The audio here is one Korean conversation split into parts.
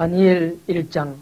다니엘 1장.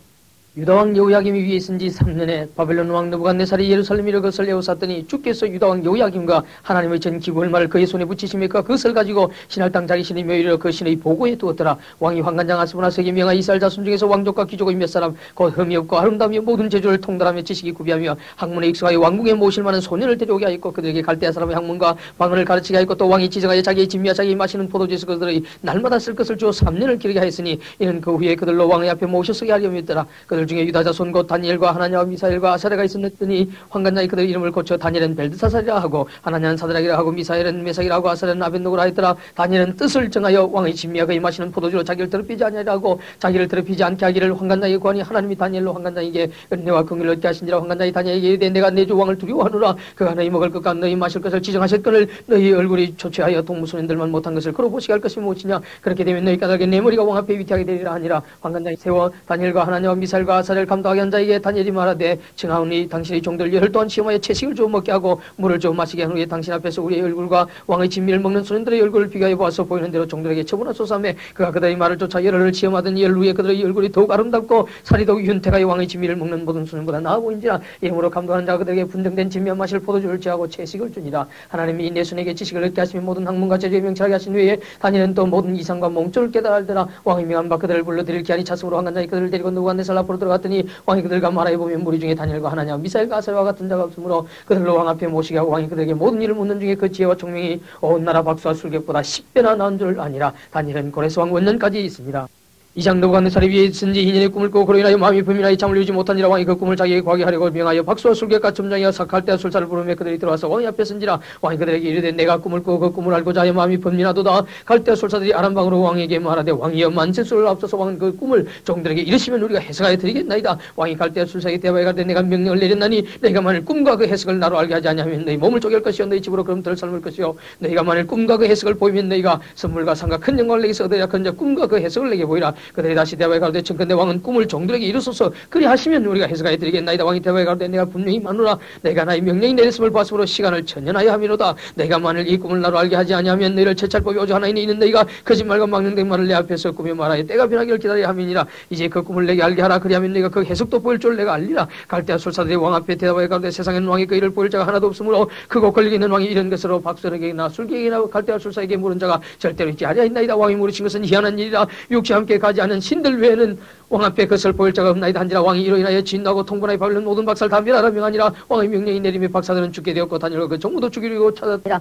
유다왕 여호야김이 위에 있은 지 3년에 바벨론 왕 느부갓네살이 예루살렘으로 그것을 에워쌌더니 주께서 유다왕 여호야김과 하나님의 전 기구을마를 그의 손에 붙이시니까 그것을 가지고 신할 땅 자기 신의 묘의로 그 신의 보고에 두었더라. 왕이 황관장 아스보나스에게 명하 이스라엘 자손 중에서 왕족과 귀족의 몇 사람 곧 흠이 없고 아름다우며 모든 재주를 통달하며 지식이 구비하며 학문에 익숙하여 왕궁에 모실 만한 소년을 데려오게 하였고 그들에게 갈대아 사람의 학문과 방언을 가르치게 하였고 또 왕이 지정하여 자기의 진미와 자기의 마시는 포도주에서 그들의 날마다 쓸 것을 주어 3년을 기르게 하였으니 이는 그 후에 그들로 왕의 앞에 모셔서게 하려였더라. 그들 중에 유다 자손 곧 다니엘과 하나냐와 미사엘과 아사랴가 있었더니 황관장이 그들 이름을 고쳐 다니엘은 벨드사살이라 하고 하나냐는 사드락이라 하고 미사엘은 메삭이라 하고 아사랴는 아벤노고라 했더라. 다니엘은 뜻을 정하여 왕의 진미와 그의 마시는 포도주로 자기를 더럽히지 아니하리라 하고 자기를 더럽히지 않게 하기를 황관장에게 구하니 하나님이 다니엘로 황관장에게 은혜와 긍휼을 얻게 하신지라. 황관장이 다니엘에게 이르되 내가 내 주 왕을 두려워하노라. 그가 너희 먹을 것과 너희 마실 것을 지정하셨거늘 너희 얼굴이 초췌하여 동무소년들만 못한 것을 그로 보시게 할 것이 무엇이냐. 그렇게 되면 너희 까닭에 내 머리가 왕 앞에 위태하게 되리라 하니라. 황관장이 세워 다니엘과 하나냐와 미사엘과 아사랴를 감독하게 한 자에게 다니엘이 말하되 청하오니 당신의 종들 열흘 동안 시험하여 채식을 주어 먹게 하고 물을 주어 마시게 한 후에 당신 앞에서 우리의 얼굴과 왕의 진미를 먹는 소년들의 얼굴을 비교해 보아서 보이는 대로 종들에게 처분하소서 하며 그가 그들의 말을 쫓아 열흘을 시험하더니 열흘 후에 그들의 얼굴이 더욱 아름답고 살이 더욱 윤택하여 왕의 진미를 먹는 모든 소년보다 나아 보인지라. 이러므로 감독하는 자가 그들에게 분정된 진미와 마실 포도주를 취하고 채식을 주니라. 하나님이 내 손에게 지식을 얻게 하시며 모든 학문과 재주에 명철하게 하신 후에 다니엘은 또 모든 이상과 몽조를 깨달아 알더라. 왕이 명한 바 그들을 불러들일 기한이 찼으므로 황관장이 그들을 데리고 느부갓네살 앞으로 들어갔더니 왕이 그들과 말하여보면 무리 중에 다니엘과 하나냐 미사엘과 아사랴와 같은 자가 없으므로 그들로 왕 앞에 모시게 하고 왕이 그들에게 모든 일을 묻는 중에 그 지혜와 총명이 온 나라 박수와 술객보다 10배나 나은 줄 아니라. 다니엘은 고레스 왕 원년까지 있습니다. 이장 느부갓네살이 위에 있은지 2년의 꿈을 꾸고 그로 인하여 마음이 범인하여 잠을 이루지 못하니라. 왕이 그 꿈을 자기에게 구하게 하려고 명하여 박수와 술객과 점장이와 갈대아 술사를 부르며 그들이 들어와서 왕이 앞에 선지라. 왕이 그들에게 이르되 내가 꿈을 꾸고 그 꿈을 알고자 하여 마음이 범민하도다. 갈대아 술사들이 아람방으로 왕에게 말하되 왕이여 만세수를 앞서서 왕은 그 꿈을 종들에게 이르시면 우리가 해석하여 드리겠나이다. 왕이 갈대아 술사에게 대화해 가되 내가 명령을 내렸나니 내가 만일 꿈과 그 해석을 나로 알게 하지 아니하면 너희 몸을 쪼갤 것이요 너희 집으로 그럼들 삶을 것이요 너희가 만일 꿈과 그 해석을 보이면 너희가 선물과 상과 큰 영광을 내게서 얻어야 건져 꿈과 그 해석을 내게 보이라. 그들이 다시 대화해 가로되 청컨대 왕은 꿈을 종들에게 이루소서 그리하시면 우리가 해석하여 드리겠나이다. 왕이 대화해 가로되 내가 분명히 마누라 내가 나의 명령이 내렸음을 봤으므로 시간을 천년하여 함이로다. 내가 만일 이 꿈을 나로 알게 하지 아니하면 너희를 채찰 법이 오직 하나이니 이는 너희가 거짓말과 망령된 말을 내 앞에서 꾸며 말하여 때가 변하기를 기다려야 함이니라. 이제 그 꿈을 내게 알게 하라. 그리하면 너희가 그 해석도 보일 줄 내가 알리라. 갈대아 술사들이 왕 앞에 대답하여 가로되 세상에는 왕이 그 일을 보일 자가 하나도 없으므로 크고 권력 있는 왕이 이런 것으로 박수에게나 술객에게나 갈대아 술사에게 물은 자가 절대로 있지 아니하였나이다. 왕이 물으신 것은 희한한 일이라. 육체와 함께 가지 않은 신들 외에는 왕 앞에 그것을 보일 자가 없나이다 한지라. 왕이 이로 인하여 진노하고 통분하여 바벨론 모든 박사를 다 멸하라 명하니라. 왕의 명령이 내림에 박사들은 죽게 되었고 다니엘과 그 종무도 죽이려고 찾았더라.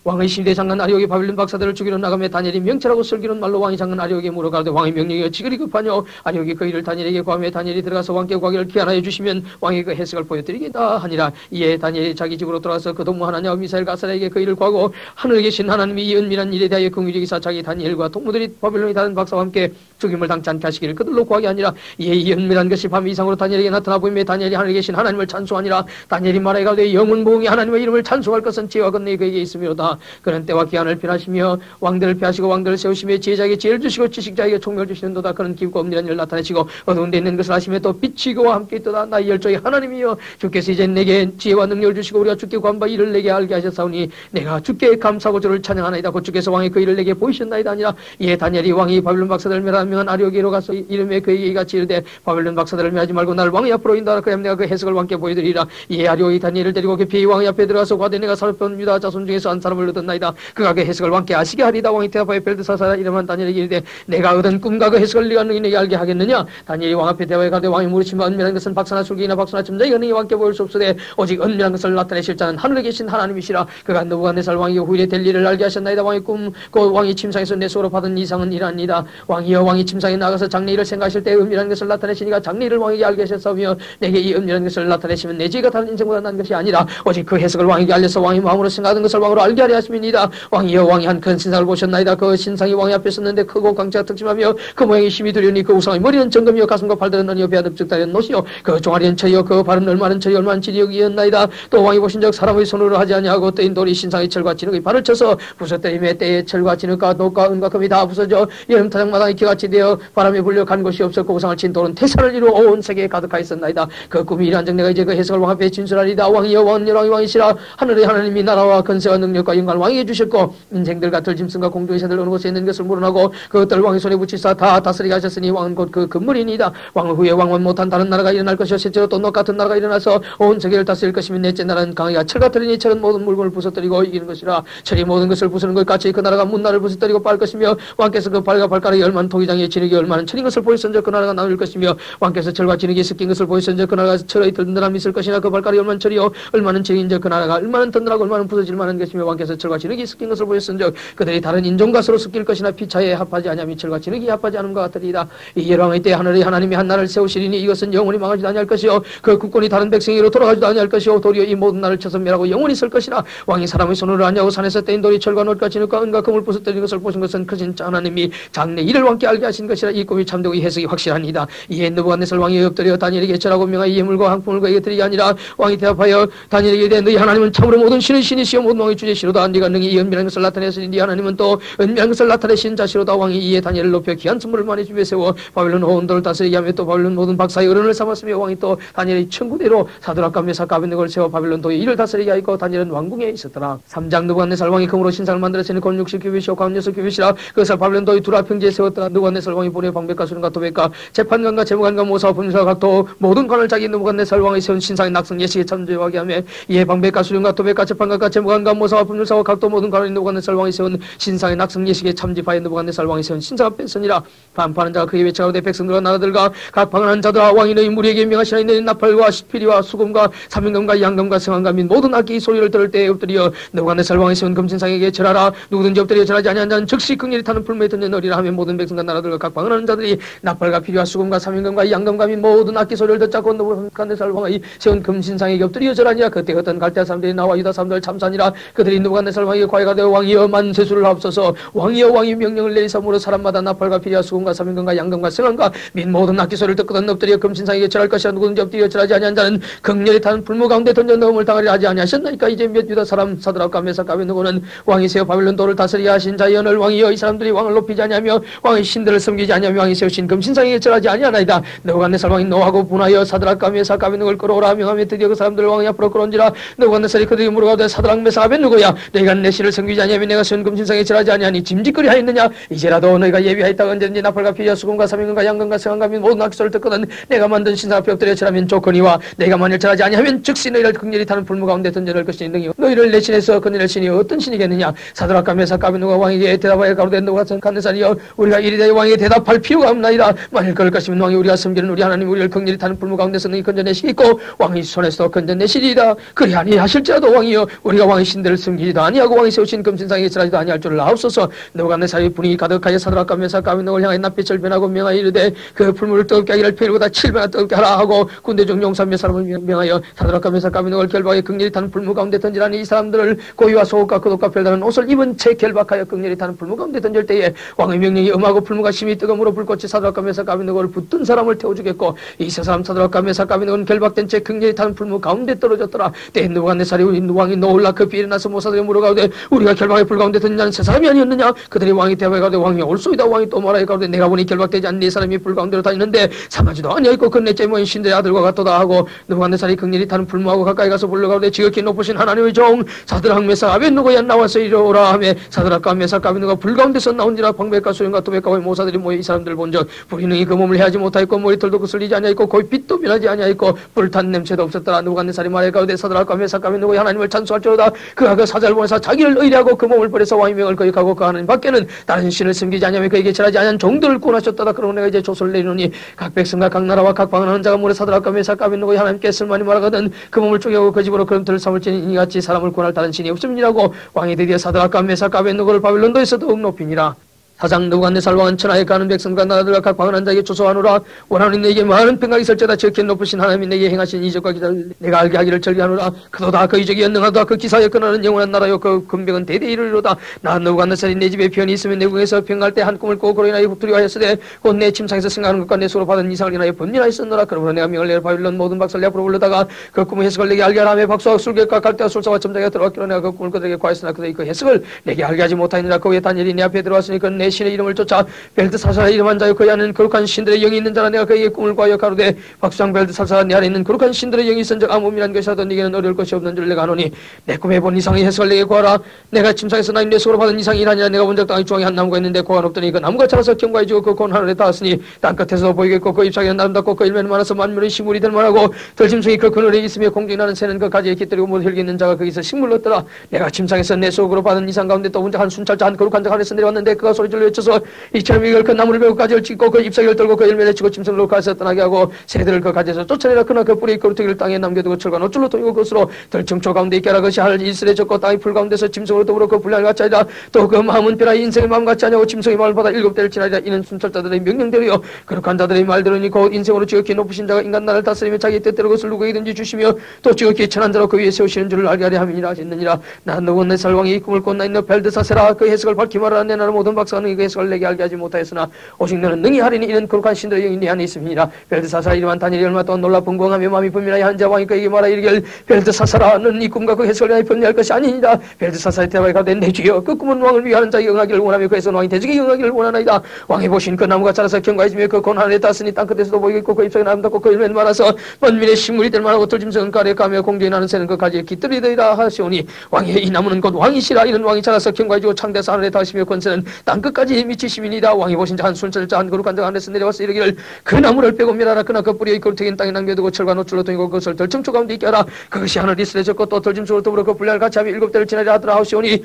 왕의 신대 장관 아리옥이 바벨론 박사들을 죽이러 나가며 다니엘이 명철하고 슬기로운 말로 왕이 장관 아리옥에게 물어가되 왕의 명령이여 지글이 급하뇨. 아리옥이 그 일을 다니엘에게 구하며 다니엘이 들어가서 왕께 구하기를 기한하여 주시면 왕이 그 해석을 보여드리겠다 하니라. 이에 다니엘이 자기 집으로 돌아가서 그 동무 하나냐와 미사엘과 아사랴에게 그 일을 구하고 하늘에 계신 하나님이 이 은밀한 일에 대하여 긍휼히 여기사 자기 다니엘과 동무들이 바벨론의 다른 박사와 함께 죽임을 당치 않게 하시기를 그들로 구하게 하니라. 이에 이 은밀한 것이 밤 이상으로 다니엘에게 나타나 보이며 다니엘이 하늘에 계신 하나님을 찬송하니라. 다니엘이 말하여 가로되 영원 보응이 하나님의 이름을 찬송할 것은 지혜와 권능이 그에게 있음이로다. 그는 때와 기한을 변하시며 왕들을 폐하시고 왕들을 세우시며 지혜자에게 지혜를 주시고 지식자에게 총명을 주시는도다. 그는 깊고 엄밀한 일을 나타내시고 어두운 데 있는 것을 하시며 또 빛이 그와 함께 있도다. 나의 열조의 하나님이여 주께서 이제 내게 지혜와 능력을 주시고 우리가 주께 구한 바 이를 내게 알게 하셨사오니 내가 주께 감사하고 주를 찬양하나이다. 곧 주께서 왕의 그 일을 내게 보이셨나이다 아니라. 이에 다니엘이 왕이 바벨론 박사들을 멸하는 명한 아리옥에로 가서 이름에 그에게 이같이 이르되 바벨론 박사들을 멸하지 말고 나를 왕의 앞으로 인도하라. 그럼 내가 그 해석을 왕께 보여드리라. 이에 아리옥이 다니엘을 데리고 급히 왕의 앞에 들어가서 과대 내가 살펴본 유다 자손 중에서 한 사람을 얻었나이다. 그가 그 해석을 왕께 아시게 하리다. 왕이 대답하여 벨드사살아 이름한 다니엘에게 이르되 내가 얻은 꿈과 그 해석을 네가 능히 내게 알게 하겠느냐. 다니엘이 왕 앞에 대화해 가되 왕이 물으시면 은밀한 것은 박사나 술객이나 박사나 점장이가 능히 왕께 보일 수 없으되 오직 은밀한 것을 나타내실 자는 하늘에 계신 하나님이시라. 그가 느부갓네살 왕이 후일에 될 일을 알게 하셨나이다. 왕의 꿈 곧 왕이 침상에서 내 속으로 받은 이상은 이러합니다. 왕이여 왕이 침상에 나가서 장래일을 생각하실 때 은밀한 것을 나타내시니까 장래일을 왕에게 알게 하셨사오며 내게 이 은밀한 것을 나타내시면 내 죄가 다른 인생보다 난 것이 아니라 오직 그 해석을 왕에게 알려서 왕이 마음으로 생각하던 것을 왕으로 알게 하려 하심이니이다. 왕이여 왕이 한 큰 신상을 보셨나이다. 그 신상이 왕의 앞에 섰는데 크고 강체가 특심하며 그 모양이 힘이 두려우니 그 우상의 머리는 정금이요 가슴과 팔들은 은이요 배와 넓적다리는 노시요 그 종아리는 철이요 그 발은 얼마는 철이 얼마는 질이 여기였나이다. 또 왕이 보신 적 사람의 손으로 하지 아니하고 뜨인 돌이 신상의 철과 진흙의 발을 쳐서 부서뜨림에 때에 철과 진흙과 녹과 은과 금이 다 부서져 여름 타작마당이 기같이 되어 바람에 불려 간 곳이 없었고 우상을 친 돌은 태산을 이루어 온 세계에 가득하였었나이다. 그 꿈이 이러한즉 내가 이제 그 해석을 왕 앞에 진술하리다. 왕이여 왕이시라 하늘의 하나님이 나라와 건세와 능력과 영광을 왕에게 주셨고 인생들 같을 짐승과 공중의 새들 어느 곳에 있는 것을 물어나고 그것들 왕의 손에 붙이사 다 다스리게 하셨으니 왕은 곧 그 근물이니이다. 왕 후에 왕만 못한 다른 나라가 일어날 것이요 셋째로 또 너 같은 나라가 일어나서 온 세계를 다스릴 것이며 넷째 나라는 강하기가 철 같으리니 철은 모든 물건을 부서뜨리고 이기는 것이라. 철이 모든 것을 부수는 것 같이 그 나라가 문나를 부서뜨리고 빨 것이며 왕께서 그 발과 발가락이 얼마나 토기장에 진흙이 얼마나 철인 것을 보이선저 그 나라가 나눌 것이며 왕께서 철과 진흙이 섞인 것을 보이선저 그 나라가 철의 든든함이 있을 것이나 그 발가락이 얼마나 철이요 얼마나 진흙인저 그 나라가 얼마나 든든하고 얼마나 부서질 만한 것이며 왕께서 철과 진흙이 섞인 것을 보였은즉 그들이 다른 인종과 서로 섞일 것이나 피차에 합하지 아니하며 철과 진흙이 합하지 않음과 같으리이다. 이 열왕의 때 하늘의 하나님이 한 나라를 세우시리니 이것은 영원히 망하지도 아니할 것이요 그 국권이 다른 백성에게로 돌아가지도 아니할 것이요 도리어 이 모든 나라를 쳐서 멸하고 영원히 쓸 것이라. 왕이 사람의 손으로 하냐고 산에서 떼인 돌이 철과 놋과 진흙과 은과 금을 부서뜨리는 것을 보신 것은 크신 하나님이 장래 이를 왕께 알게 하신 것이라. 이 꿈이 참되고 이 해석이 확실하니이다. 이에 느부갓네살 왕이 엎드려 다니엘에게 절하고 명하여 예물과 항품을 그에게 드리게 아니라 왕이 대답하여 다니엘에게 이르되 너희 하나님은 참으로 모든 신의 신이시여 모든 왕의 주제시로다. 네가 능히 이 은밀한 것을 나타내시니 네 하나님은 또 은밀한 것을 나타내신 자시로다. 왕이 이에 다니엘을 높여 귀한 선물을 많이 주에 세워 바벨론 온도를 다스리게 하며 또 바벨론 모든 박사의 어른을 삼았으며 왕이 또 다니엘의 청구대로 사드락과 메삭과 아벤느고를 세워 바벨론 도의 일을 다스리게 하였고 다니엘은 왕궁에 있었더라. 3장 느부갓네살 왕이 금으로 신상을 만들었으니 곧 60규빗이요 가운 6규빗이라. 그것을 바벨론 도의 두라 평지에 세웠더라. 느부갓네살 왕이 보내 방백과 수령과 도백과 재판관과 재무관과 모사와 법률사와 각도 모든 관을 자기 느부갓네살 왕이 세운 신상의 낙성 예식에 참조하게 하며 이에 방백과 수령과 도백과 재판관과 재무관과 모사와 법률사와 각도 모든 관을 느부갓네살 왕이 세운 신상의 낙성 예식에 참집하여 느부갓네살 왕이 세운 신상 앞에 서니라. 반파하는 자가 그의 외쳐가되 백성들과 나라들과 각 방언하는 자들아 왕이 너희 무리에게 명하시나 너희 나팔과 시피리와 수금과 사명금과 양금과 성황과 및 모든 악기 소리를 들을 때에 엎드려 느부갓네살 왕이 세운 금신상에게 절하라. 누구든지 엎드려 절하지 아니한 자는 즉시 극렬히 타는 불매에 던져넣으리라 하며 모든 백성과 나라들과 각 방언하는 자들이 나팔과 피리와 수금과 사명금과 양금과 및 모든 악기 소리를 듣자고 느부갓네살 왕이 세운 금신상에게 엎드려 절하니라. 그때 어떤 갈대아 사람들이 나와 유다 사람들 참사니라. 그들이 느부갓네살 왕에게 과외가되 왕이여 만세수를 하옵소서. 왕이여 왕이 명령을 내리사므로 사람마다 나팔과 피리와 수금과 사명금과 양금과 성황과 및 모든 악기 소리를 듣거든 엎드려 금신상에게 절할 것이라. 누구든지 엎드려 절하지 아니한 자는 극렬히 타는 불무 가운데 던져 넣음을 당하리라 하지 아니하셨나이까. 이제 몇 유다 사람 사드락과 메삭과 아벤느고는 왕이 세워 바벨론 도를 다스리게 하신 자의 언을 왕이여 이 사람들이 왕을 높이지 아니하며 왕의 신들을 섬기지 아니하며 왕이 세우신 금신상에게 절하지 아니하나이다. 느부갓네살 왕이 노하고 분하여 사드락과 메삭과 아벤느고를 끌어오라 명하며 드디어 그 사람들을 왕이 앞으로 끌어온지라. 느부갓네살이 그들에게 물어가되 사드락 메삭 아벤느고야 너희가 내 신을 섬기지 아니하며 내가 세운 금신상에 절하지 아니하니 짐짓거리 하였느냐. 이제라도 너희가 예비하였다가 언제든지 나팔과 피리와 수금과 사명금과 양금과 성황과 및 모든 악기소를 듣거든 내가 만든 신상 앞에 엎드려 절하면 좋거니와 내가 만일 절하지 아니하면 즉시 너희를 극렬히 타는 불무 가운데 던져넣을 것이니 능히 너희를 내 신에서 건너낼 신이 어떤 신이겠느냐. 사드락과 메삭과 아벤느고가 왕에게 대답하여 가로되 느부갓네살이여 우리가 이리 대해 왕에게 대답할 필요가 없나이다. 만일 그럴 것이면 왕이 우리가 섬기는 우리 하나님 우리를 극렬히 타는 불무 가운데서 능히 건져내시겠고 왕의 손에서 건져내시리이다. 그리 아니하실지라도 왕이여 우리가 왕의 신들을 섬기지도 아니하고 왕이 세우신 금신상에 절하지도 아니할 줄을 아옵소서. 느부갓네살이 분이 가득하여 사드락과 메삭과 아벤느고를 향하여 낯빛을 변하고 명하여 이르되 그 불물을 뜨겁게 하기를 필요보다 7배나 뜨겁게 하라 하고 군대 중 용사 몇 사람을 명하여 사드락과 메삭과 아벤느고를 결박하여 극렬히 타는 불무 가운데 던지라니. 이 사람들을 고유와 소옷과 겉옷과 별다른 옷을 입은 채 결박하여 극렬히 타는 불무 가운데 던질 때에 왕의 명령이 엄하고 불무가 심히 뜨거움으로 불꽃이 사드락과 메삭과 아벤느고를 붙든 사람을 태워주겠고 이 세 사람 사드락과 메삭과 아벤느고는 결박된 채 극렬히 타는 불무 가운데 떨어졌더라. 때에 느부갓네살이 왕이 놀라 급히 일어나서 모사들에게 물어가되 우리가 결박의 불 가운데 던진 자는 세 사람이 아니었느냐. 그들이 왕이 대답하여 가되 왕이 올소이다. 왕이 또 말하여 가되 내가 보니 결박되지 않은 네 사람이 불 가운데로 다니는데 상하지도 아니하였고 그 넷째 모인 신들의 아들과 같도다 하고 느부갓네살이 극렬히 타는 불무하고 가까이 가서 불러가되 지극히 높으신 하나님의 종 사드락 메삭 아벤느고야 나와서 이르오라 하며 사드락과 메삭과 아벤느고가 불 가운데서 나온지라. 방백과 수령과 도백과 모사들이 모여 이 사람들을 본즉 불이 능히 그 몸을 해하지 못하였고 머리털도 거슬리지 아니하였고 거의 빛도 변하지 아니하였고 불탄 냄새도 없었더라. 느부갓네살이 말해 가되 사드락과 메삭과 아벤느고야 하나님을 찬송할지어다. 그가 그 사자를 보내사 자기를 의뢰하고 그 몸을 버려서 왕의 명을 거역하고 그 하나님 밖에는 다른 신을 섬기지 아니하며 그에게 절하지 아니한 종들을 구원하셨다다. 그러므로 내가 이제 조서를 내리노니 각 백성과 각 나라와 각 방언하는 자가 물에 사드락과 메삭과 아벤느고야 하나님께 쓸만이 말하거든 그 몸을 쪼개고 그 집으로 그름틀을 삼을지니 이같이 사람을 구원할 다른 신이 없음이라고. 왕이 드디어 사드락과 메삭과 아벤느고를 바벨론도에서 더욱 높이니라. 사장 느부갓네살 왕은 천하에 가는 백성과 나라들과 각 방언한 자에게 조소하노라. 원하는 내게 많은 평강이 있을지어다. 지극히 높으신 하나님이 내게 행하신 이적과 기사를 내가 알게 하기를 절기하노라. 그도다 그 이적이 연능하도다. 그 기사에 끊어는 영원한 나라요 그 금병은 대대히 이르리로다. 나 느부갓네살이 내 집에 편이 있으면 내궁에서 평갈 때 한 꿈을 꾸고 그로 인하여 두려워하였으되 곧 내 침상에서 생각하는 것과 내 수로 받은 이상을 인하여 번민하였었노라. 그러므로 내가 명을 내려 바빌론 모든 박사를 내 앞으로 불러다가 그 꿈의 해석을 내게 알게 하라며 박수와 술객과 갈대와 술사와 점장이가 들어왔기로 내가 그 꿈을 그들에게 과했으나 그들이 그 해석을 내게 알게 하지 못하니라. 그 후에 다니엘이 내 앞에 들어왔으니 그는 내 내 신의 이름을 쫓아 벨드사사라 이름한 자여 그 안에는 거룩한 신들의 영이 있는 자라. 내가 그에게 꿈을 구하여 가로되 박수장 벨드사사라 내 안에 있는 거룩한 신들의 영이 있은즉 아무 의미란 것이 하던 네게는 어려울 것이 없는 줄 내가 아노니 내 꿈에 본 이상의 해석을 내게 구하라. 내가 침상에서 나인 뇌속으로 받은 이상이 이라니라. 내가 본 적 땅의 중앙에 한 나무가 있는데 고가 높더니 그 나무가 자라서 경과해지고 그 곤 하늘에 닿았으니 땅끝에서 보이겠고 그 잎사귀는 아름답고 그 열매는 많아서 만물의 식물이 될 만하고 들짐승이 그 그늘에 있으며 공중에 나는 새는 그 가지에 깃들이고 모두 혈기 있는 자가 거기서 식물을 얻더라. 내가 침상에서 내 속으로 받은 이상 가운데 또 혼자 한 순찰자 한 거룩한 자 하늘에서 내려왔는데 그가 소리질러 외쳐서 이처럼 이걸 그 나무를 베고 가지를 찢고 그 잎사귀를 떨고 그 열매를 치고 짐승을 놓고 가서 떠나게 하고 새들을 그 가지에서 쫓아내라. 그러나 그 뿌리 거루터기를 땅에 남겨두고 철과 노줄로 통이고 그것으로 들청초 가운데 있게 하라. 그것이 하늘 이슬에 젖고 땅의 풀 가운데서 짐승으로 더불어 그 분량을 같이 하리라. 또 그 마음은 변화 인생의 마음 같지 아니하고 짐승의 마음을 받아 7대를 지나리라. 이는 순찰자들의 명령대로요 거룩한 자들의 말대로니 곧 인생으로 지극히 높으신 자가 인간 나라를 다스리며 자기 뜻대로 그것을 누구에게든지 주시며 또 지극히 천한 자로 그 위에 세우시는 줄을 알게 하려 함이니라 하셨느니라. 나 느부갓네살 왕이 이 꿈을 꾼 나 있는 벨드사세라. 그 해석을 밝히 말하라. 내 나라 모든 박사가 그 해석을 내게 알게 하지 못하였으나 오직 너는 능히 하리니 이는 거룩한 신들의 영이 네 안에 있음이니라. 벨드사사라 이름한 다니엘이 얼마 동안 놀라 분공하며 마음이 분민하여 한자 왕이 그에게 말하 이르길 벨드사사라 너는 이 꿈과 그 해석을 내가 변명할 것이 아니니라. 벨드사사의 대답에 가로되 내 주여 그 꿈은 왕을 위하는 자에게 응하기를 원하며 그에서 왕이 대적에게 응하기를 원하나이다. 왕이 보신 그 나무가 자라서 경과해지며 그 곤 하늘에 닿았으니 땅끝에서도 보이겠고 그 잎사귀는 아름답고 그 열매는 많아서 만민의 식물이 될 만하고 들짐승은 가래 가며 공중에 나는 새는 그 가지에 깃들이되리라 하시오니 왕이 이 나무는 곧 왕이시라. 이는 왕이 자라서 경과해지고 창대해서 하늘에 닿으시며 권세는 땅끝까지 미치심이니이다. 왕이 보신 자 한 순찰자 한 거룩한 자 하늘에서 내려와서 이르기를 그 나무를 빼고 멸하라. 그러나 그 뿌리의 거루터기는 땅에 남겨두고 철과 노줄로 통이고 그것을 들청초 가운데 있게 하라. 그것이 하늘 이슬에 젖고 또 들짐승으로 더불어 그 분량을 같이 하며 7대를 지나리라 하더라 하시오니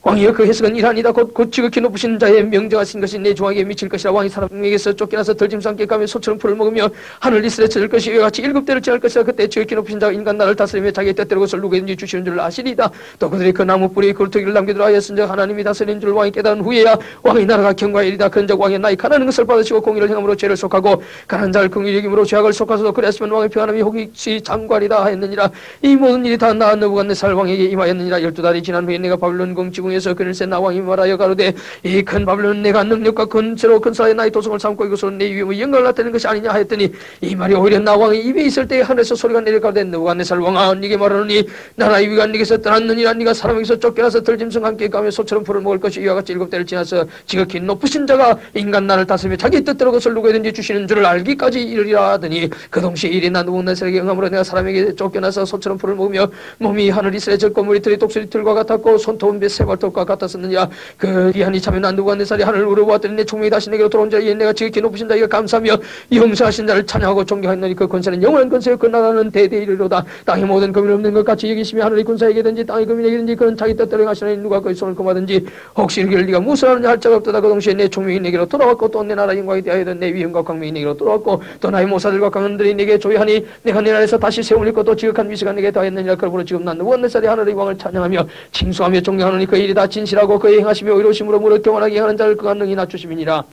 왕이여 그 해석은 이러하니다. 곧 지극히 높으신 자의 명정하신 것이 내 조항에 미칠 것이라. 왕이 사람에게서 쫓겨나서 들짐승 함께 가며 소처럼 풀을 먹으며 하늘 이슬에 젖을 것이 이와 같이 7대를 지날 것이라. 그때 지극히 높으신 자가 인간 나라를 다스리며 자기의 뜻대로 그것을 누구에든지 주시는 줄 아시리이다. 또 그들이 그 나무 뿌리의 거루터기를 남겨두라 하였은즉 하나님이 다스리는 줄 왕이 깨달은 후에야 왕의 나라가 경과하리이다. 그런즉 왕의 나이 가난한 것을 받으시고 공의를 행함으로 죄를 속하고 가난한 자를 긍휼히 여김으로 죄악을 속하소서. 그랬으면 왕의 평안함이 혹시 장관이다 하였느니라. 이 모든 일이 다 나 느부갓네살 왕에게 임하였느니라. 12달이 지난 후에 내가 바빌론 궁지궁에서 그를 새 나 왕이 말하여 가로되 이 큰 바빌론은 내가 능력과 근세로 근사의 나의 도성을 삼고 이것으로 내 위엄의 영광을 나타내는 것이 아니냐 하였더니 이 말이 오히려 나 왕의 입에 있을 때에 하늘에서 소리가 내려가로되 느부갓네살 왕아 네게 말하노니 나라의 위가 네게서 떠났느니라. 네가 사람에게서 쫓겨나서 들짐승과 함께 가며 소처럼 풀을 먹을 것이 이와 같이 7대를 지나서 지극히 높으신 자가 인간 나라를 다스리며 자기 뜻대로 그것을 누구에든지 주시는 줄을 알기까지 이르리라 하더니 그 동시에 일이 나 느부갓네살에게 응함으로 내가 사람에게 쫓겨나서 소처럼 풀을 먹으며 몸이 하늘 이슬에 젖고 물이 들이 독수리 틀과 같았고 손톱은 배 세발톱과 같았었느냐. 그 기한이 차면 난 느부갓네살이 하늘을 우러보았더니 내 총명이 다시 내게로 돌아온 자에 내가 지극히 높으신 자에게 감사하며 영생하신 자를 찬양하고 존경하였노니 그 권세는 영원한 권세요 그 나라는 대대이르로다. 땅의 모든 금이 없는 것 같이 여기시며 하늘의 군사에게든지 땅의 금인에게든지 그는 자기 뜻대로 행하시나니 누가 그의 손을 금하든지 혹시 이르기를 네가 무엇을 하느냐 할 자가 없도다. 그 동시에 내 총명이 내게로 돌아왔고 또 내 나라 영광이 대하여든 내 위엄과 광명이 내게로 돌아왔고 또 나의 모사들과 강원들이 내게 조여하니 내가 내 나라에서 다시 세움을 입고 또 지극한 위세가 내게 더하였느니라. 그러므로 지금 난 느부갓네살이 하늘의 왕을 찬양하며 칭송하며 존경하노니 그 일이 다 진실하고 그의 행하시며 의로우심으로 무릇 경원하게 행하는 자를 그가 능히 낮추심이니라.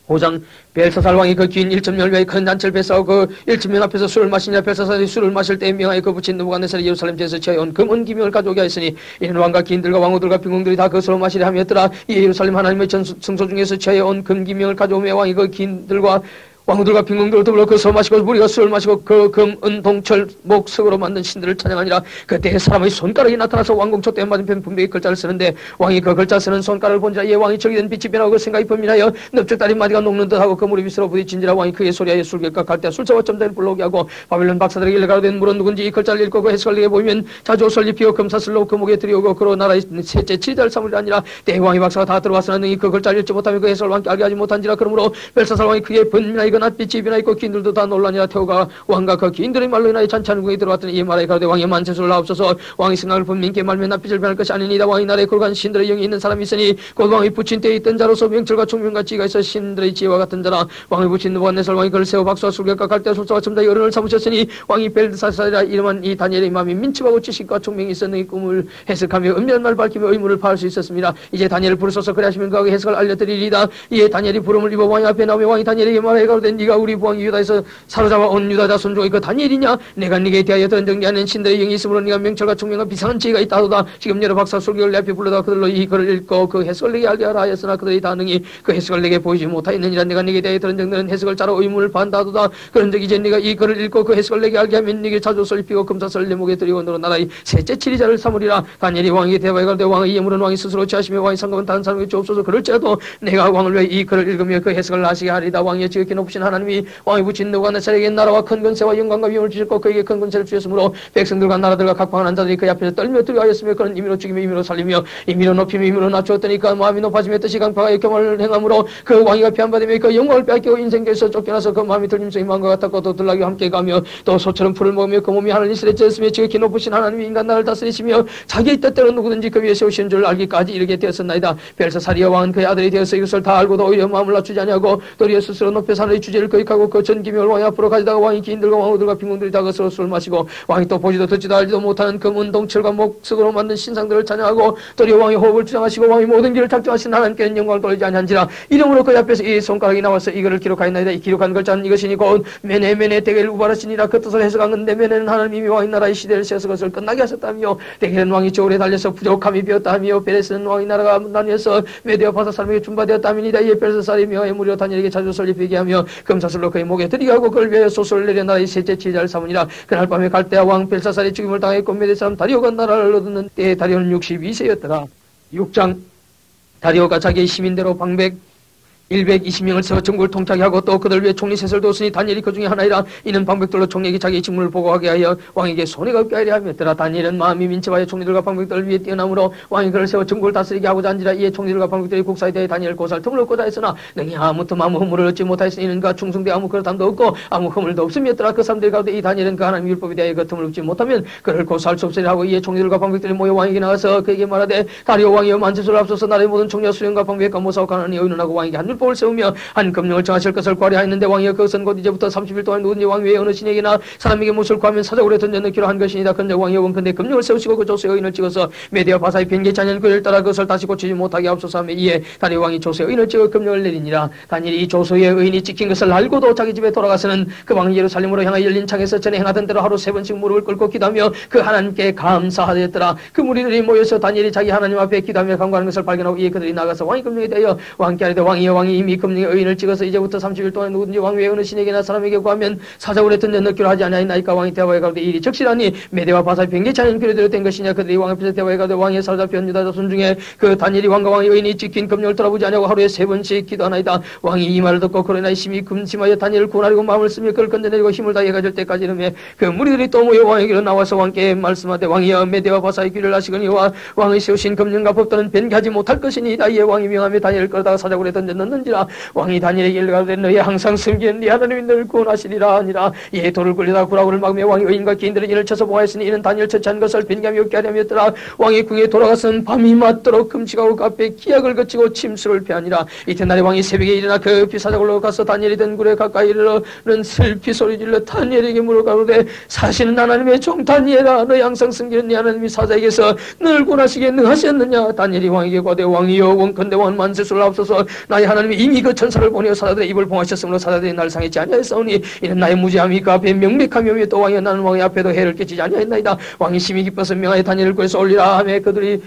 5장 벨사살 왕이 그 긴 1.10배의 큰 단체를 배싸고 그 1.0 앞에서 술을 마시냐. 벨사살이 술을 마실 때에 명하여 그 붙인 느부갓네살이 예루살렘 제에서 취하여온 금은 기명을 가져오게 하였으니 이는 왕과 기인들과 왕후들과 빈궁들이 다 그것으로 마시려 함이었더라. 이 예루살렘 하나님의 전 성소 중에서 취하여온 금 기명을 가져오며 왕이 그 기인들과 왕후들과 빈궁들을 더불어 그것을 마시고 무리가 술을 마시고 그 금, 은, 동, 철, 목, 석으로 만든 신들을 찬양하니라. 그때 사람의 손가락이 나타나서 왕궁 때 맞은편 분명히 글자를 쓰는데 왕이 그 글자 쓰는 손가락을 본지라. 이에 왕이 적이 된 빛이 변하고 그 생각이 범민하여 넓적다리 마디가 녹는 듯하고 그 물이 비스러 부딪힌지라. 왕이 그의 소리하여 술객과 갈대 술사와 점장을 불러오게 하고 바빌론 박사들에게 일가로된 물은 누군지 이 글자를 읽고 그 해석을 내게 보이면 자주옷을 입히고 금사슬로 그 목에 들여오고 그로 나라의 셋째 7대를 삼으리라 하니라. 때에 왕의 박사가 다 들어왔으나 능히 그 글자를 읽지 못하며 그 해석을 왕께 알게 하지 못한지라. 그러므로 벨사살 왕이 크게 번민하여 낯빛이 변하였고 기인들도 다 놀라니라. 태호가 왕과 그 기인들의 말로 인하여 잔치하는 궁에 들어왔더니 이 말에 가로되 왕의 만세술을 하옵소서. 왕의 생각을 분명히 말며 낯빛을 변할 것이 아니니이다. 왕의 나라에 거룩한 신들의 영이 있는 사람이 있으니 곧 왕이 붙인 때에 있던 자로서 명철과 총명과 지혜가 있어 신들의 지혜와 같은 자라. 왕이 붙인 느부갓네살 왕이 그를 세워 박수와 술객과 갈대와 술사와 첨자의 어른을 삼으셨으니 왕이 벨드사살이라 이름한 이 다니엘의 마음이 민첩하고 지식과 총명이 있었는 이 꿈을 해석하며 은밀한 말을 밝히며 의문을 파할 수 있었습니다. 이제 다니엘을 부르소서. 그래 하시면 그에게 해석을 알려드리리이다. 이에 다니엘이 부름을 입어 왕의 앞에 나오며 왕이 다니엘에게 말하여 가로되 가로되 네가 우리 부왕 유다에서 사로잡아 온 유다 자손 중에 그 다니엘이냐? 내가 네게 대하여 던정하는 신들의 영이 있으므로 네가 명철과 총명과 비상한 지혜가 있다 하도다. 지금 여러 박사 설교를 내 앞에 불러다 그들로 이 글을 읽고 그 해석을 내게 알게 하라 하였으나 그들이 다 능히 그 해석을 내게 보이지 못하였느니라. 내가 네게 대하여 던정하는 해석을 자로 의문을 반다 하도다. 그런 적 이제 네가 이 글을 읽고 그 해석을 내게 알게 하면 네게 자조를 입히고 금사슬을 내 목에 들이고 너로 나라의 셋째 치리자를 삼으리라. 다니엘이 왕에게 대하여 가로되 왕의 예물은 왕이 스스로 취하시며 왕의 상급은 다른 사람에게 주옵소서. 그럴지라도 내가 왕을 위해 이 글을 읽으며 그 해석을 아시게 하리다. 왕의 지극히 높으신 하나님이 왕이 붙인 느부갓네살에게 나라와 큰 권세와 영광과 위엄을 주셨고 그에게 큰 권세를 주셨으므로 백성들과 나라들과 각방한 자들이 그 앞에서 떨며 두려워하였으며 그는 임의로 죽이며 임의로 살리며 임의로 높이며 임의로 낮추었더니 그 마음이 높아지며 뜻이 강파가 역경을 행함으로 그 왕이가 피한받으며 그 영광을 빼앗기고 인생길에서 쫓겨나서 그 마음이 들림성이 마음과 같았고 또 들락이와 함께 가며 또 소처럼 풀을 먹으며 그 몸이 하늘 이슬에 쬐었으며 지극히 높으신 하나님이 인간 나라를 다스리시며 자기의 뜻대로 누구든지 그 위에 세우시는 줄 알기까지 이르게 되었었나이다. 벨사사리아 왕은 그의 아들이 되어서 이것을 다 알고도 오히려 마음을 낮추지 아니하고 도리어 스스로 높여 하늘의 주제를 거역하고 그 전기묘를 왕의 앞으로 가져다가 왕이 기인들과 왕후들과 빈궁들이 다 그것으로 술을 마시고 왕이 또 보지도 듣지도 알지도 못하는 금은 동철과 목석으로 만든 신상들을 찬양하고 도리어 왕의 호흡을 주장하시고 왕의 모든 길을 작정하신 하나님께는 영광을 돌리지 아니한지라. 이름으로 그 앞에서 이 손가락이 나와서 이거를 기록하였나이다. 이 기록한 글자는 이것이니 곧 메네 대개를 우바라시니라. 그 뜻을 해석한 건데 메네는 하나님이 왕의 나라의 시대를 세워서 그것을 끝나게 하셨다며 대개는 왕이 저울에 달려서 부족함이 비었다 하며 베레스는 왕의 나라가 나뉘어서 메대와 바사 사람에게 준바되었다미니다. 이에 벨사살이며 에무리오 다니엘에게 자주설 입히게 하며 금사슬로 그의 목에 들이게 하고 그를 위하여 소설을 내려 나라의 셋째 지휘자를 삼으니라. 그날 밤에 갈대아 왕 벨사살이 죽임을 당했고 메대 사람 다리오가 나라를 얻는 때에 다리오는 62세였더라. 6장. 다리오가 자기의 시민대로 방백 120명을 세워 전국을 통치하게 하고 또 그들 위해 총리 셋을 뒀으니 다니엘이 그 중에 하나이라. 이는 방백들로 총리에게 자기의 직무를 보고하게 하여 왕에게 손해가 없게 하려 하였더라. 다니엘은 마음이 민첩하여 총리들과 방백들을 위해 뛰어나므로 왕이 그를 세워 전국을 다스리게 하고자 한지라. 이에 총리들과 방백들이 국사에 대해 다니엘을 고사할 틈을 얻고자 했으나 능히 아무 틈 아무 허물을 얻지 못하였으니 이는 그가 충성되 아무 그릇함도 없고 아무 허물도 없음이었더라. 그 사람들 가운데 이 다니엘은 그 하나님의 율법에 대하여 그 틈을 얻지 못하면 그를 고사할 수 없으리라 하고 이에 총리들과 방백들이 모여 왕에게 나가서 그에게 말하되 다리오 왕이여 만지수를 앞서서 나라의 모든 총리와 수령과 방백과 모사와 가난이 의논하고 왕에게 한 율법을 세우며 한 금령을 정하실 것을 구하려하였는데 왕이여 그것은 곧 이제부터 30일 동안 누구든지 왕 외에 어느 신에게나 사람에게 못을 구하면 사적으로 던져넣기로 한 것이니다. 근데 왕이여 원컨대 금령을 세우시고 그 조서의 의인을 찍어서 메대와 바사의 변개치 아니한 그를 따라 그것을 다시 고치지 못하게 하옵소서 하며 이에 다리오 왕이 조서의 의인을 찍어 금령을 내리니라. 다니엘이 이 조서의 의인이 찍힌 것을 알고도 자기 집에 돌아가서는 그 왕이 예루살렘으로 향하여 열린 창에서 전에 행하던 대로 하루 3번씩 무릎을 꿇고 기도하며 그 하나님께 감사하였더라. 그 무리들이 모여서 다니엘이 자기 하나님 앞에 기도하며 간구하는 것을 발견하고 이에 그들이 나가서 왕이 금령에 대하여 왕께 하리되 왕이여 왕이 이미 금령의 의인을 찍어서 이제부터 30일 동안 누구든지 왕 외에 어느 신에게나 사람에게 구하면 사적으로 던져넣기로 하지 아니하였나이까. 왕이 대화에 가로되 이 일이 적실하니 메대와 바사의 변개치 아니한 그들대로 된 것이냐. 그들이 왕 앞에서 대화에 가로되 왕의 사로잡힌 유다 자손 중에 그 다니엘이 왕과 왕의 의인이 찍힌 금령을 돌아보지 아니하고 하루에 3번씩 기도하나이다. 왕이 이 말을 듣고 그러나 심히 근심하여 다니엘을 구원하려고 마음을 쓰며 그를 건져내리고 힘을 다해 가질 때까지 이르며 그 무리들이 또 모여 왕에게로 나와서 왕께 말씀하되 왕이여 메대와 바사의 귀를 하시거니와 왕의 세우신 금령과 법도는 변개하지 못할 것이니이다. 이에 왕이 명하며 다니엘을 끌어다가 사자굴에 던져넣는지라. 왕이 다니엘에게 이르가로되 너희 항상 숨기는 네 하나님이 너를 구원하시리라 하니라. 이에 돌을 굴리다가 구라구를 막으며 왕이 의인과 기인들을 이를 쳐서 보아했으니 이는 다니엘 처치한 것을 변개함이 없게 하려였더라. 왕이 궁에 돌아가서는 밤이 맞도록 금식하고 그 앞에 기약을 거치고 침수를 패하니라. 이튿날에 왕이 새벽에 일어나 급히 사자굴로 가서 다니엘이 든 굴에 가까이 이르러는 슬피 소리질러 다니엘에게 물어가로되 사실은 하나님의 종 다니엘아 너희 항상 숨기는 네 하나님이 사자에게서 너를 구원하시게 능하셨느냐. 다니엘이 왕에게 고하되 왕이여 원컨대 왕은 만세수를 앞서서 나의 하나님이 이미 그 천사를 보내어 사자들의 입을 봉하셨으므로 사자들이 나를 상했지 아니하였사오니 이는 나의 무죄함이 그 앞에 명백하며 또 왕이여 나는 왕의 앞에도 해를 끼치지 아니하였나이다. 왕이 심히 기뻐서 명하여 다니엘을 구해서 올리라 하며 그들이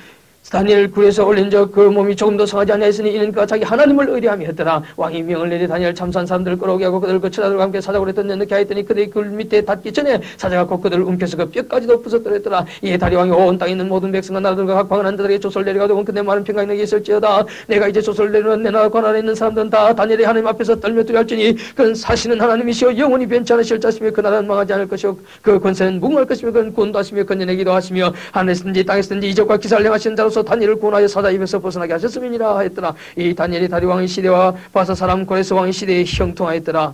다니엘 굴에서 올린 적 그 몸이 조금 더 상하지 아니하였으니 이는 그가 자기 하나님을 의뢰함이었더라. 왕이 명을 내려 다니엘 참수한 사람들을 끌어오게 하고 그들을 그 처자들과 함께 사자굴에 던져넣게 하였더니 그들이 굴 밑에 닿기 전에 사자가 곧 그들을 움켜서 그 뼈까지도 부서뜨렸더라. 이에 다리 왕이 온 땅에 있는 모든 백성과 나라들과 각 방언한 자들에게 조서를 내려가도 원컨대 많은 평강이 내게 있을지어다. 내가 이제 조서를 내려는 내 나라 관할에 있는 사람들은 다 다니엘의 하나님 앞에서 떨며 두려할지니 그는 사시는 하나님이시여 영원히 변치 않으실 자시며 그 나라는 망하지 않을 것이요 그 권세는 무궁할 것이며 그는 구원도 하시며 건져내기도 하시며 하늘에서든지 땅에서든지 이적과 기사를 행하시는 자로서 다니엘을 구원하여 사자 입에서 벗어나게 하셨음이니라 하였더라. 이 다니엘이 다리 왕의 시대와 바사 사람 고레스 왕의 시대에 형통하였더라.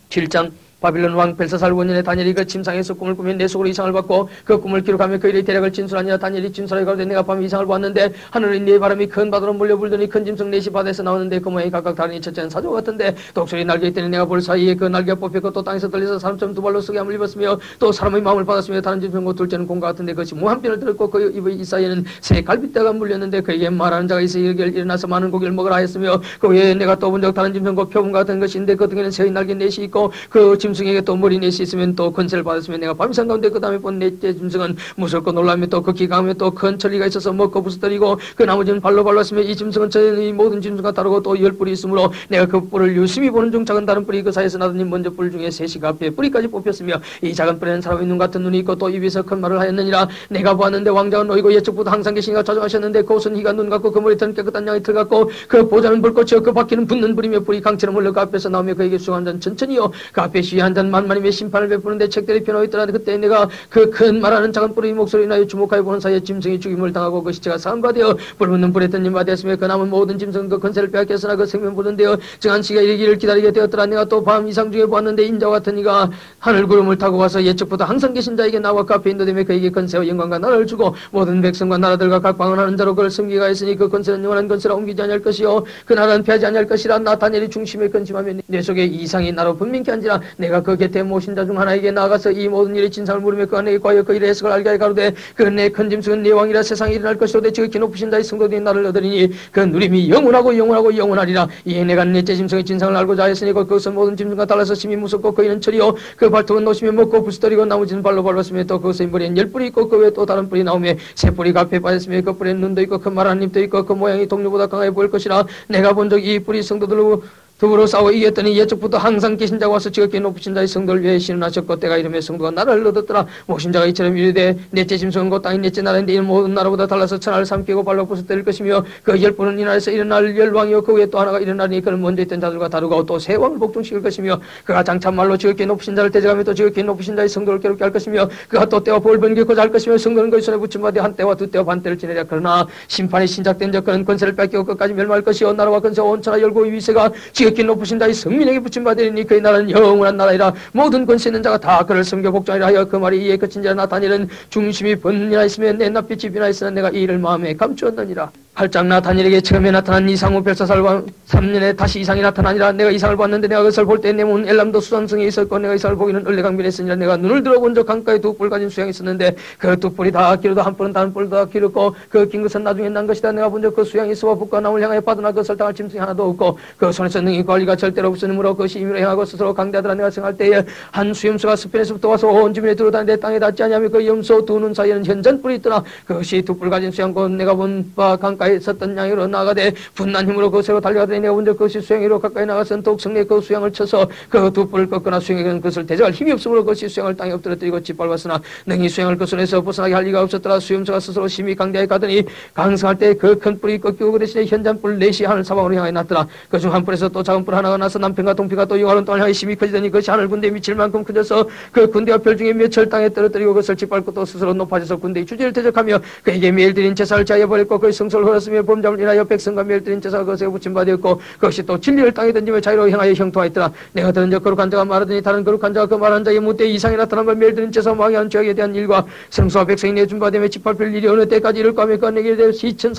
7장. 바빌론 왕 벨사살 원년에 다니엘이 그 침상에서 꿈을 꾸며 내 속으로 이상을 받고 그 꿈을 기록하며 그 일의 대략을 진술하니라. 다니엘이 진술하여 가로되 내가 밤에 이상을 보았는데 하늘에 네 바람이 큰 바다로 몰려 불더니 큰 짐승 넷이 바다에서 나오는데 그 모양이 각각 다르니 첫째는 사조 같은데 독수리 날개 있더니 내가 볼 사이에 그 날개가 뽑혔고 또 땅에서 떨려서 사람처럼 두 발로 쓰게 함을 입었으며 또 사람의 마음을 받았으며 다른 짐승과 둘째는 공과 같은데 그것이 무한편을 들었고 그 입의 이 사이에는 새 갈빗대가 물렸는데 그에게 말하는 자가 있어 이르기를 일어나서 많은 고기를 먹으라 하였으며 그 외에 내가 또 본 적 다른 짐승과 표범 같은 것인데 그 등에는 새의 날개 넷이 있고 그 짐승에게 또 머리 넷이 있으면 또 권세를 받았으며 내가 밤이상 가운데 그 다음에 본 넷째 짐승은 무섭고 놀라며 또 극히 강하며 또 큰 천리가 있어서 먹고 부스터리고 그 나머지는 발로 발랐으며 이 짐승은 저의 모든 짐승과 다르고 또 10뿔이 있으므로 내가 그 뿔을 유심히 보는 중 작은 다른 뿔이 그 사이에서 나더니 먼저 뿔 중에 셋이 앞에 뿌리까지 뽑혔으며 이 작은 뿔에는 사람의 눈 같은 눈이 있고 또 입에서 큰 말을 하였느니라. 내가 보았는데 왕자가 놓이고 예측부터 항상 계시니가 자정하셨는데 그 옷은 희가 눈 같고 그 머리털은 깨끗한 양의 털 같고 그 보좌는 불꽃이요 그 바퀴는 붙는 불이며 불이 강처럼 흘러 그 앞에서 나오며 그에게 수영 한 잔 천천히요 그 앞에 시위 한 잔 만만이며 심판을 베푸는데 책들이 펴놓여 있더라. 그때 내가 그 큰 말하는 작은 뿔의 목소리를 인하여 주목하여 보는 사이에 짐승이 죽임을 당하고 그 시체가 사람과 되어 불붙는 불에 던진 바 되었으며 그 남은 모든 짐승 그 권세를 빼앗겼으나 그 생명불은 되어 정한 시가 이르기를 기다리게 되었더라. 내가 또 밤 이상 중에 보았는데 인자와 같은 이가 하늘 구름을 타고 가서 예측부터 항상 계신 자에게 나와 그 앞에 인도되며 그에게 권세와 영광과 나라를 주고 모든 백성과 나라들과 각 방언하는 자로 그를 섬기가 있으니 그 권세는 영원한 권세라 옮기지 아니할 것이요 그 나라는 패하지 아니할 것이라. 나 다니엘이 중심에 근심하며 내 속에 이상이 나로 분명히 앉으라. 내가 그 곁에 모신 자 중 하나에게 나아가서 이 모든 일의 진상을 물으며 그 안에게 과여 그 일의 해석을 알게 하여 가로되 그 내 큰 짐승은 네 왕이라 세상에 일어날 것이로되 지극히 높으신 자의 성도들이 나를 얻으리니 그 누림이 영원하고 영원하고 영원하리라. 이에 내가 넷째 짐승의 진상을 알고자 하였으니 그것은 모든 짐승과 달라서 심히 무섭고 그이는 철이요 그 발톱은 노시며 먹고 부스터리고 나머지는 발로 밟았으며 또 그것의 머리엔 10뿔이 있고 그 외에 또 다른 뿔이 나오며 새 뿔이 앞에 빠졌으며 그 뿔에는 눈도 있고 그 말하는 입도 있고 그 모양이 동료보다 강하게 보일 것이라. 내가 본 적 이 뿔이 성도들로 더불어 싸워 이겼더니 예측부터 항상 계신 자가 와서 지극히 높으신 자의 성도를 위해 신원하셨고 때가 이르며 성도가 나라를 얻었더라. 모신 자가 이처럼 이르되 넷째 짐승은 곧 땅의 넷째 나라인데 이 모든 나라보다 달라서 천하를 삼키고 발로 부서뜨릴 것이며 그 10뿔은 이 나라에서 일어날 10왕이요 그 위에 또 하나가 일어나니 그는 먼저 있던 자들과 다르고 또 새 왕을 복종시킬 것이며 그가 장차 말로 지극히 높으신 자를 대적하며 또 지극히 높으신 자의 성도를 괴롭게 할 것이며 그가 또 때와 복을 번개고자 할 것이며 성도는 그의 손에 붙임받아 한 때와 두 때와 반 때를 지내랴. 그러나 심판이 신작된 적 그는 권세를 뺏기고 끝까지 멸망할 것이요 나라와 권세와 온 천하 열고의 위세가 지극히 높으신 자의 성민에게 붙임받으리니 그의 나라는 영원한 나라이라. 모든 권세 있는 자가 다 그를 섬겨 복종하리라 하여 그 말이 이에 그친 자라. 다니엘은 중심이 번이나 있으며 내 낯빛이 비나 있으나 내가 이 일을 마음에 감추었느니라. 8장 나 다니엘에게 처음에 나타난 이상 후 벨사살 왕 3년에 다시 이상이 나타나니라. 내가 이상을 봤는데 내가 그것을 볼 때 내 몸은 엘람도 수산성에 있었고 내가 이상을 보기는 을레강변에 있으니라. 내가 눈을 들어본 적 강가에 두 뿔 가진 수양이 있었는데 그 두 뿔이 다 길어도 한 뿔은 다른 뿔도 다 길었고 그 긴 것은 나중에 난 것이다. 내가 본 적 그 수양이 수와 북과 남을 향하여 빠져나 그 설탕할 짐승이 하나도 없고 그 손에서 능히 관리가 절대로 없으므로 그것이 임의로 행하고 스스로 강대하더라. 내가 생할 때에 한 수염소가 스페인에서부터 와서 온 주민에 들어다니는데 땅에 닿지 아니하며 그 염소 두 눈 사이에는 현전뿔이 있더라. 그것이 두 뿔 가진 수양 곧 내가 본 바 강가에 섰던 양으로 나가되 분난 힘으로 그 새로 달려가더니 내가 본 적 그것이 수양이로 가까이 나가선 더욱 성내 그 수양을 쳐서 그 두 뿔을 꺾거나 수양에게는 그것을 대적할 힘이 없으므로 그것이 수양을 땅에 엎드려뜨리고 짓밟았으나 능히 수양을 그 손에서 벗어나게 할 리가 없었더라. 수염소가 스스로 심히 강대하여 가더니 강성할 때 그 큰 뿔이 꺾이고 그 대신에 현잔뿔 넷이 하늘 사방으로 향하여 났더라. 그 중 한 뿔에서 또 작은 뿔 하나가 나서 남편과 동편과 또 영하는 땅을 향해 심히 커지더니 그것이 하늘 군대에 미칠 만큼 커져서 그 군대와 별 중에 몇철 땅에 떨어뜨리고 그것을 짓밟고 또 스스로 높아져서 군대의 주제를 대적하며 그에게 매일 드린 제사를 자여 버렸고 그의 성소를 헐었으며 범죄를 인하여 백성과 매일 드린 제사가 그것에 붙임받았고 그것이 또 진리를 땅에 던지며 자유로 향하여 형통하였더라. 내가 들은 적 거룩한 자가 말하더니 다른 거룩한 자가 그 말한 자의 무대 이상이 나타난 바 매일 드린 제사 망한 죄악에 대한 일과 성소와 백성이 내준바되며 짓밟힐 일이 어느 때까지 이를까 하며 그 내게 대해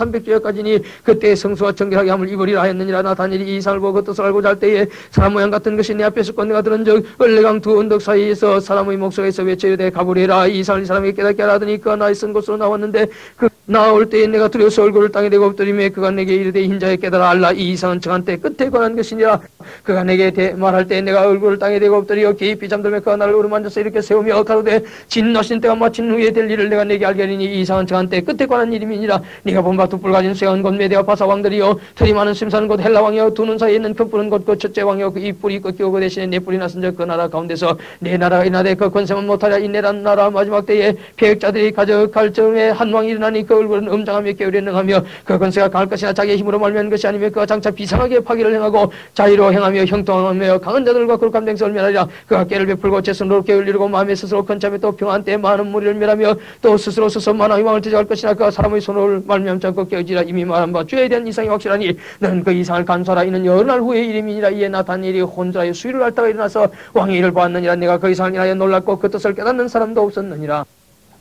2300주야까지니 그때 성소와 정결하게 함을 입으리라 하였느니라. 나 다니엘이 이 이상을 보고 그 뜻을 알고자 할 때에 사람 모양 같은 것이 내 앞에 있었고 내가 들은 적 을레강 두 언덕 사이에서 사람의 목소리에서 외쳐 이르되 가보리라. 이 이상을 이 사람에게 깨닫게 하라 하더니 그가 나의 쓴 곳으로 나왔는데 그 나올 때에 내가 두려워서 얼굴을 땅에 대고 엎드리며 그가 내게 이르되 흰자에 깨달아 알라. 이 이상은 정한 때 끝에 관한 것이니라. 그가 내게 말할 때 내가 얼굴을 땅에 대고 엎드려 깊이 잠들며 그가 나를 오르만져서 이렇게 세우며 가로되 진노하신 때가 마친 후에 될 일을 내가 내게 알게 하리니 이 이상은 정한 때 끝에 관한 일임이니라. 네가 본 바 두 뿔 가진 수양은 곧 메대와 바사 왕들이요 털이 많은 심사는 곧 헬라 왕이요 두 눈 사이에 있는 큰 뿔은 곧 그 첫째 왕이요 그 이 뿔이 꺾이고 그 대신에 네 뿔이 났은즉 그 나라 가운데서 네 나라가 일어나되 그 권세만 못하랴. 인내란 나라 마지막 때에 계획자들이 가져갈 점에 한 왕이 일어나니 그 얼굴은 음장하며 게으르 능하며 그 권세가 강할 것이나 자기의 힘으로 말미암은 것이 아니며 그가 장차 비상하게 파기를 행하고 자유로 행하여 행하며 형통하며 강한 자들과 거룩한 맹세를 멸하리라. 그가 깨를 베풀고 제손으로 깨를 이루고 마음에 스스로 건참에 또 평안 때에 많은 무리를 멸하며 또 스스로 만왕의 왕을 대적할 것이나 그가 사람의 손을 말미암지 않고 깨어지라. 이미 말한 바 주에 대한 이상이 확실하니 너는 그 이상을 간수하라. 이는 여러 날 후의 일임이니라. 이에 나타나엘이 혼자여 수위를 앓다가 일어나서 왕의 일을 보았느니라. 내가 그 이상을 인하여 놀랐고 그 뜻을 깨닫는 사람도 없었느니라.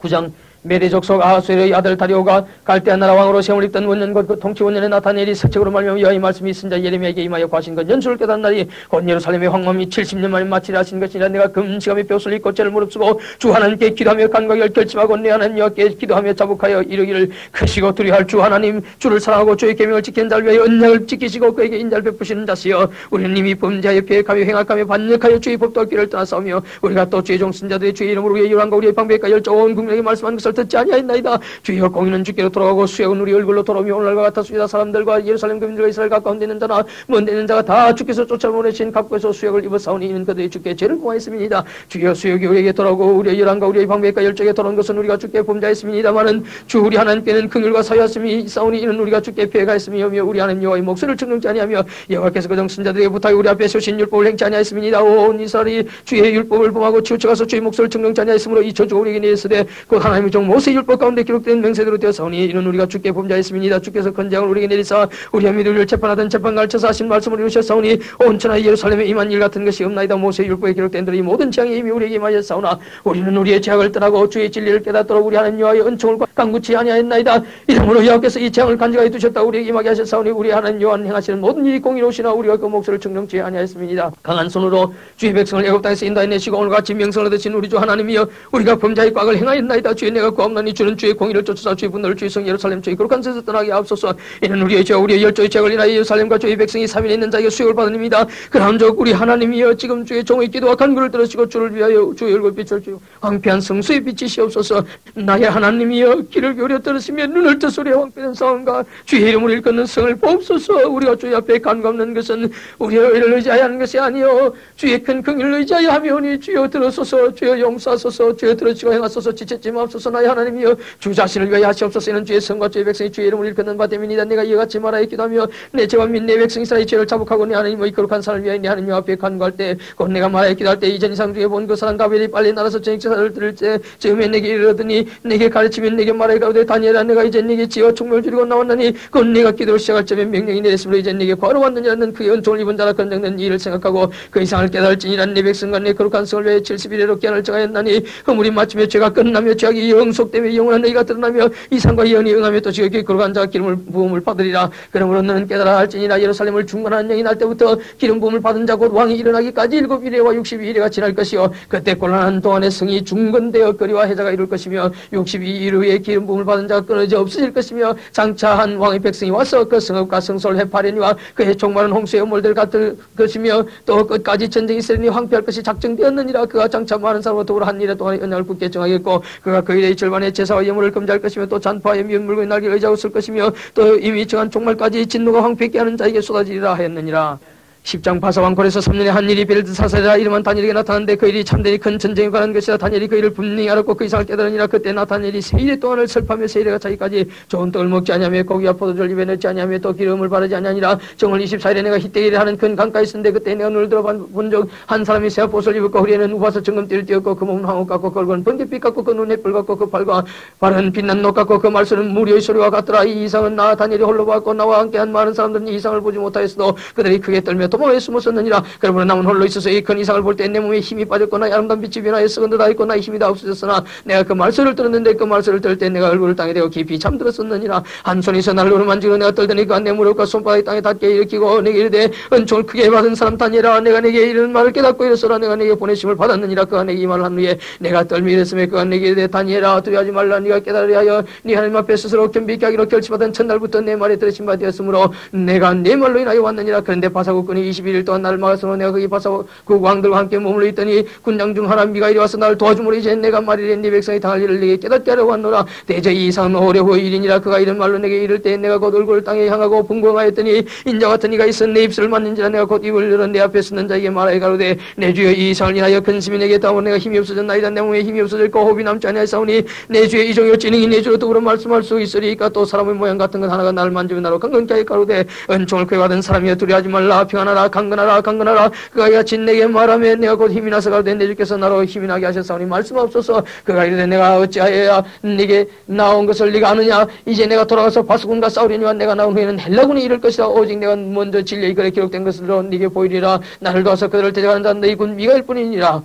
9장 메대족 속 아하수엘의 아들 다리오가 갈대아 나라 왕으로 세움을 입던 원년과 그 통치 원년에 나타나엘이 색책으로 말미암아 여호와의 말씀이 있은 자 예레미야에게 임하여 과신 것 연수를 깨닫는 날이 곧 예루살렘의 황망이 70년 만에 마치라 하신 것이니라. 내가 금지감에 뼈를 입고 죄를 무릅쓰고 주 하나님께 기도하며 간과를 결심하고 내 하나님 여호와께 기도하며 자복하여 이르기를 크시고 두려워할 주 하나님 주를 사랑하고 주의 계명을 지키는 자를 위하여 언약을 지키시고 그에게 인자를 베푸시는 자시여 우리는 이미 범죄하여 계획하며 행악하며 반역하여 주의 법도와 길을 떠나싸우며 우리가 또 주의 종 신자들의 주의 이름으로 우리의 열왕과 우리의 방백과 열조 온 국민에게 말씀한 것을 듣지 아니하였나이다. 주여 공의는 주께로 돌아가고 수역은 우리 얼굴로 돌아오며 오늘날과 같았습니다. 사람들과 예루살렘 교민들과 이스라엘 가까운데 있는 자나 먼데 있는 자가 다 주께서 쫓아보내신 갑고에서 수역을 입었사오니 이는 그들이 주께 죄를 공하였습니다. 주여 수역이 우리에게 돌아오고 우리의 열왕과 우리의 방백과 열조에게 돌아온 것은 우리가 주께 범죄했습니다마는 주 우리 하나님께는 긍휼과 사유하심이 있사오니 이는 우리가 주께 피해가했으며 우리 하나님 여호와의 목소리를 청정치 아니하며 여호와께서 그정 신자들에게 부탁해 우리 앞에 세우신 율법을 행치 아니하였습니다. 온 이스라엘이 주의 율법을 범하고 치우쳐가서 주의 목소리를 청정치 아니하였으므로 이 저주가 우리에게 내렸으되 곧 하나님의 종 모세의 율법 가운데 기록된 맹세대로 되었사오니 이는 우리가 주께 범죄하였습니다. 주께서 건장을 우리에게 내리사 우리의 믿음을 재판하던 재판관을 쳐서 하신 말씀을 이루셨사오니 온 천하 예루살렘에 임한 일 같은 것이 없나이다. 모세의 율법에 기록된 대로 이 모든 재앙이 이미 우리에게 임하였사오나 우리는 우리의 죄악을 떠나고 주의 진리를 깨닫도록 우리 하나님 여호와의 은총을 간구치 아니하였나이다. 이러므로 여호와께서 이 재앙을 간직하여 두셨다 우리에게 임하게 하셨사오니 우리 하나님 여호와는 행하시는 모든 일이 공의로우시나 우리가 그 목소리를 청정치 아니하였습니다. 강한 손으로 주의 백성을 애굽 땅에서 인도해내시고 오늘같이 명성을 얻으신 우리 주 하나님이여 우리가 범죄의 꽉을 행하였나이다. 주의 내가 구하옵나니 주는 주의 공의를 쫓으사 주의 분노를 주의 성 예루살렘 주의 거룩한 데서 떠나게 하옵소서. 이는 우리의 죄와 우리의 열조의 죄를 인하여 예루살렘과 주의 백성이 3일에 있는 자에게 수욕을 받으닙니다. 그러함즉 우리 하나님이여 지금 주의 종의 기도와 간구를 들으시고 주를 위하여 주의 얼굴 빛을 주여 황폐한 성수에 비치시옵소서. 나의 하나님이여 귀를 기울여 들으시며 눈을 뜨소리에 황폐한 상황과 주의 이름을 일컫는 성을 보옵소서. 우리가 주의 앞에 간구하는 것은 우리의 의를 의지하여 하는 것이 아니요 주의 큰 긍휼을 의지하여 하며니 주여 들으소서. 주여 용서하소서. 주여 들으시고 행하소서. 지체지 마옵소서. 나의 하나님이여 주 자신을 위하여 하시옵소서. 이는 주의 성과 주의 백성이 주의 이름을 일컫는 바 됨이니이다. 내가 이와 같이 말하여 기도하며 내 죄와 및 내 백성 이스라엘의 죄를 자복하고 내 하나님의 거룩한 산을 위하여 내 하나님 앞에 간구할 때 곧 내가 말하여 기도할 때 이전 이상 중에 본 그 사람 가벨이 빨리 날아서 정직제사를 들을 때 지금에 내게 이르더니 내게 가르치면 내게 말하여 가로되 다니엘아 내가 이제 내게 지어 총명을 줄이고 나왔나니 곧 내가 기도를 시작할 적에 명령이 내렸으므로 이제 내게 구하러 왔느냐는 그의 은총을 입은 자라 건정된 일을 생각하고 그 이상을 깨달을지니라. 내 백성과 내 거룩한 성을 위해 70일에로 깨어날 정하였나니 허물이 마침에 죄가 끝나며 죄악이 영속되며 영원한 너희가 드러나며 이상과 예언이 응하며 또 지극히 거룩한 자가 기름을 부음을 받으리라. 그러므로 너는 깨달아 할지니라. 예루살렘을 중건하는 영이 날 때부터 기름 부음을 받은 자 곧 왕이 일어나기까지 7일에와 62일에가 지날 것이요 그때 곤란한 동안에 성이 중건되어 거리와 해자가 이룰 것이며 62일 후에 기름 부음을 받은 자가 끊어져 없어질 것이며 장차 한 왕의 백성이 와서 그 성읍과 성소를 해파려니와 그의 종말은 홍수의 물들 같을 것이며 또 끝까지 전쟁이 있으니 황폐할 것이 작정되었느니라. 그가 장차 많은 사람과 더불어 한 일에 동안에 언약을 굳게 정하겠고 그가 그 일의 절반의 제사와 예물을 금지할 것이며 또 잔파의 미운 물건의 날개를 의지하고 쓸 것이며 또 이미 정한 종말까지 진노가 황폐케 하는 자에게 쏟아지리라 하였느니라. 10장 바사왕골에서 3년에 한 일이 벨드사살이라 이름은 다니엘에게 나타났는데 그 일이 참되니 큰 전쟁에 관한 것이라. 다니엘이 그 일을 분명히 알았고 그 이상을 깨달으니라. 그때 나타나엘이 세일의 동안을 설파하며 세일에가 자기까지 좋은 떡을 먹지 아니하며 고기와 포도주를 입에 넣지 아니하며 또 기름을 바르지 아니하니라. 정월 24일에 내가 히데기를 하는 큰 강가에 있었는데 그때 내가 눈을 들어 본 적 한 사람이 새 옷을 입었고 허리에는 우바서 정금띠를 띄었고 그 몸은 황옥 같고 그 얼굴은 번개빛 같고 그 눈에 뿔 같고 그 발과 발은 빛난 녹 같고 그 말소는 무리의 소리와 같더라. 이 이상은 나 다니엘이 홀로 봤고 나와 함께한 많은 사람들은 이 이상을 보지 못하였어도 그들이 크게 떨며 도망하여 숨었었느니라. 그러므로 남은 홀로 있어서 이 큰 이상을 볼 때 내 몸에 힘이 빠졌거나 아름다운 빛이 변하여 썩은 듯 하였고 나의 힘이 다 없어졌으나 내가 그 말소를 들었는데 그 말소를 들을 때 내가 얼굴을 땅에 대고 깊이 잠들었었느니라. 한 손에서 나를 오르만지고 내가 떨더니 그가 내 무릎과 손바닥이 땅에 닿게 일으키고 내게 이르되 은총을 크게 받은 사람 다니엘아 내가 내게 이르는 말을 깨닫고 이르소라. 내가 내게 보내심을 받았느니라. 그가 내게 이 말을 한 후에 내가 떨며 이랬으며 그가 내게 이르되 다니엘아 두려워하지 말라. 네가 깨달으려 하여 네 하나님 앞에 스스로 겸비케 하기로 결심받은 첫날부터 내 말에 들으신 바 되었으므로 내가 네 말로 인하여 왔느니라. 그런데 바사국군이 21일 동안 나를 막았으므로 내가 거기 바사국 왕들과 함께 머물러 있더니 군장 중 하나 미가일이 와서 나를 도와주므로 이제 내가 말이래 네 백성이 당할 일을 내게 깨닫게 하려고 왔노라. 대저 이 이상은 오래 후의 일이니라. 그가 이런 말로 내게 이를 때 내가 곧 얼굴을 땅에 향하고 분공하였더니 인자 같은 이가 있어 내 입술을 맞는지라. 내가 곧 입을 열어 내 앞에 서는 자에게 말하여 가로되 내 주여 이 이상을 인하여 근심이 내게 따오고 내가 힘이 없어졌나이다. 내 몸에 힘이 없어졌고 호흡이 남지 아니하사오니 내 주의 이 종이 어찌 능히 내 주로 더불어 말씀할 수 있으리까. 또 사람의 모양 같은 것 하나가 나를 만지며 나로 강건케 하여 가로되 은총을 그에 받은 사람이여 두려워하지 말라. 평안한 강건하라 강건하라 강건하라. 그가 이같이 내게 말하며 내가 곧 힘이 나서 가로되 내 주께서 나로 힘이 나게 하셨사오니 말씀하옵소서. 그가 이르되 내가 어찌하여야 네게 나온 것을 네가 아느냐. 이제 내가 돌아가서 바수군과 싸우려니와 내가 나온 후에는 헬라군이 이를 것이다. 오직 내가 먼저 진리의 글에 기록된 것으로 네게 보이리라. 나를 도와서 그들을 대적하는 자는 너희 군 미가일 뿐이니라.